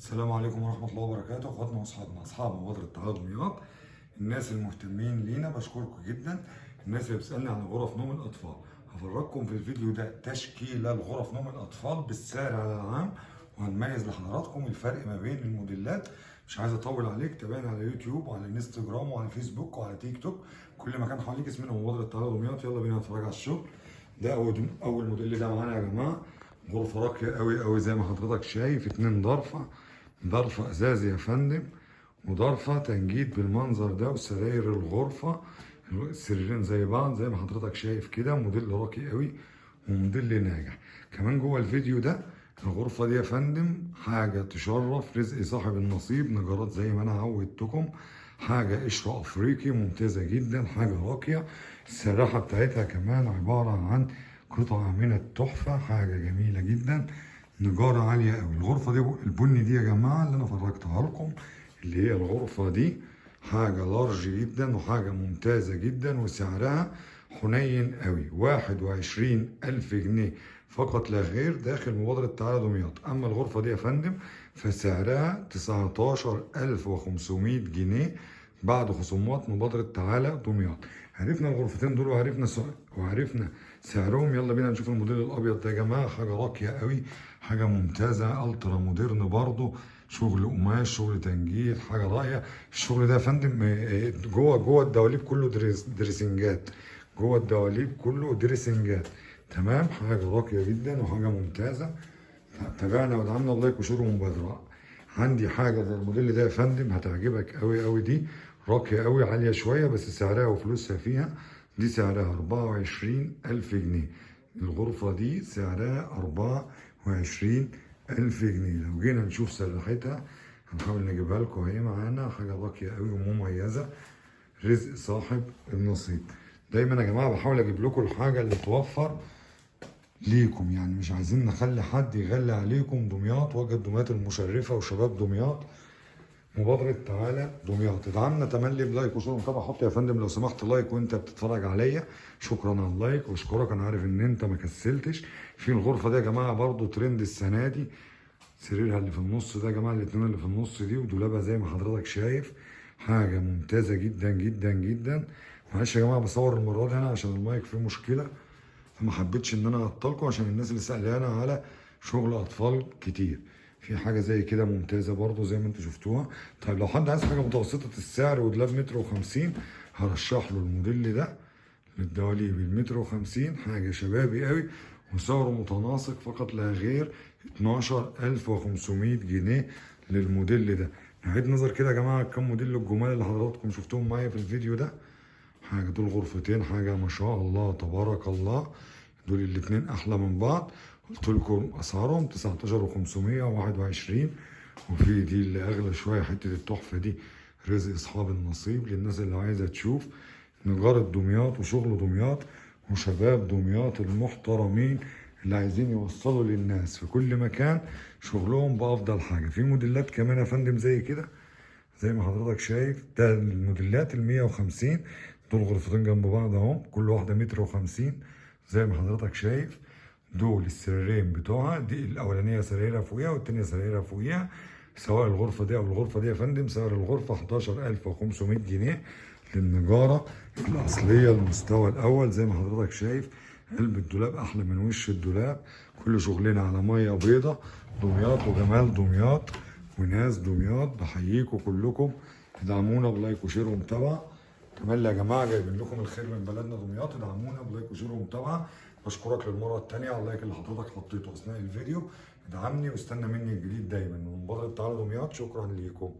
السلام عليكم ورحمة الله وبركاته، اخواتنا واصحابنا اصحاب مبادرة تعالى دمياط. الناس المهتمين لينا بشكركم جدا. الناس اللي بتسألني عن غرف نوم الاطفال، هفرجكم في الفيديو ده تشكيلة لغرف نوم الاطفال بالسعر على العام، وهنميز لحضراتكم الفرق ما بين الموديلات. مش عايز اطول عليك، تابعني على يوتيوب وعلى انستجرام وعلى فيسبوك وعلى تيك توك، كل مكان حواليك اسمنا مبادرة تعالى دمياط. يلا بينا نتفرج على الشغل. ده اول موديل ده معانا يا جماعة. غرفة راقية قوي قوي زي ما حضرتك شايف، 2 ضرفة، ضرفة ازاز يا فندم، وضرفة تنجيد بالمنظر ده، وسراير الغرفة السريرين زي بعض زي ما حضرتك شايف كده. موديل راقي قوي وموديل ناجح. كمان جوه الفيديو ده الغرفة دي يا فندم حاجة تشرف، رزق صاحب النصيب، نجارات زي ما انا عودتكم، حاجة قشرة افريقي ممتازة جدا، حاجة راقية. السراحة بتاعتها كمان عبارة عن قطعة من التحفة، حاجة جميلة جدا، نجارة عالية قوي. الغرفة دي البني دي يا جماعة اللي أنا فرجتها لكم، اللي هي الغرفة دي حاجة لارج جدا وحاجة ممتازة جدا، وسعرها حنين قوي، 21,000 جنيه فقط لا غير، داخل مبادرة تعالى دمياط. أما الغرفة دي يا فندم فسعرها 19,500 جنيه بعد خصومات مبادرة تعالى دمياط. عرفنا الغرفتين دول وعرفنا سعرهم. يلا بينا نشوف الموديل الابيض ده يا جماعه، حاجه راقيه قوي، حاجه ممتازه، الترا مودرن برضو، شغل قماش، شغل تنجيد، حاجه راقيه. الشغل ده يا فندم جوه الدواليب كله دريسنجات، جوه الدواليب كله دريسنجات. تمام، حاجه راقيه جدا وحاجه ممتازه. تابعنا ودعمنا، لايك وشير ومبادرة. عندي حاجة زي الموديل ده يا فندم هتعجبك قوي قوي، دي راقية قوي، عالية شوية بس سعرها وفلوسها فيها. دي سعرها 24,000 جنيه. الغرفة دي سعرها 24,000 جنيه. لو جينا نشوف سراحتها هنحاول نجيبها لكم، اهي معانا حاجة راقية قوي ومميزة، رزق صاحب النصيب. دايما يا جماعة بحاول اجيب لكم الحاجة اللي توفر ليكم، يعني مش عايزين نخلي حد يغلي عليكم. دمياط، وجه دمياط المشرفة وشباب دمياط، مبادرة تعالى دمياط. ادعمنا تملي بلايك وشكرا. طبعا حط يا فندم لو سمحت لايك وانت بتتفرج عليا، شكرا على اللايك واشكرك، انا عارف ان انت ما كسلتش. في الغرفة دي يا جماعة برضو ترند السنة دي، سريرها اللي في النص ده يا جماعة، الاتنين اللي في النص دي، ودولابها زي ما حضرتك شايف، حاجة ممتازة جدا جدا جدا. معلش يا جماعة بصور المرة دي هنا عشان المايك فيه مشكلة، فما حبيتش ان انا اعطلكم عشان الناس اللي سألانة على شغل اطفال كتير. في حاجة زي كده ممتازة برضو زي ما انتوا شفتوها. طيب لو حد عايز حاجة متوسطة السعر ودولاب 1.50 متر، هرشح له الموديل ده للدواليب، 1.50 متر، حاجة شبابي قوي وسعره متناسق فقط لا غير، 12,500 جنيه للموديل ده. نعيد نظر كده يا جماعة كم موديل الجمال اللي حضراتكم شفتوهم معايا في الفيديو ده. حاجة دول غرفتين، حاجة ما شاء الله تبارك الله، دول الاتنين أحلى من بعض. قلت لكم أسعارهم 19,500 و21. وفي دي اللي أغلى شوية، حتة التحفة دي رزق أصحاب النصيب، للناس اللي عايزة تشوف نجارة دمياط وشغل دمياط وشباب دمياط المحترمين اللي عايزين يوصلوا للناس في كل مكان شغلهم بأفضل حاجة. في موديلات كمان يا فندم زي كده زي ما حضرتك شايف، ده الموديلات 150. دول غرفتين جنب بعض اهو، كل واحدة 1.50 متر زي ما حضرتك شايف. دول السريرين بتوعها، دي الأولانية سريرها فوقيها والتانية سريرها فوقيها. سواء الغرفة دي أو الغرفة دي يا فندم، سعر الغرفة 11,500 جنيه للنجارة الأصلية المستوى الأول زي ما حضرتك شايف. قلب الدولاب أحلى من وش الدولاب، كل شغلنا على مية بيضة. دمياط وجمال دمياط وناس دمياط، بحييكم كلكم. ادعمونا بلايك وشير ومتابعة. تملي يا جماعة جايبين لكم الخير من بلدنا دمياط، ادعمونا بلايك وشير ومتابعة. بشكرك للمرة التانية على اللايك اللي حضرتك حطيته أثناء الفيديو. ادعمني واستنى مني الجديد دايما من مبادرة تعالى دمياط. شكرا ليكم.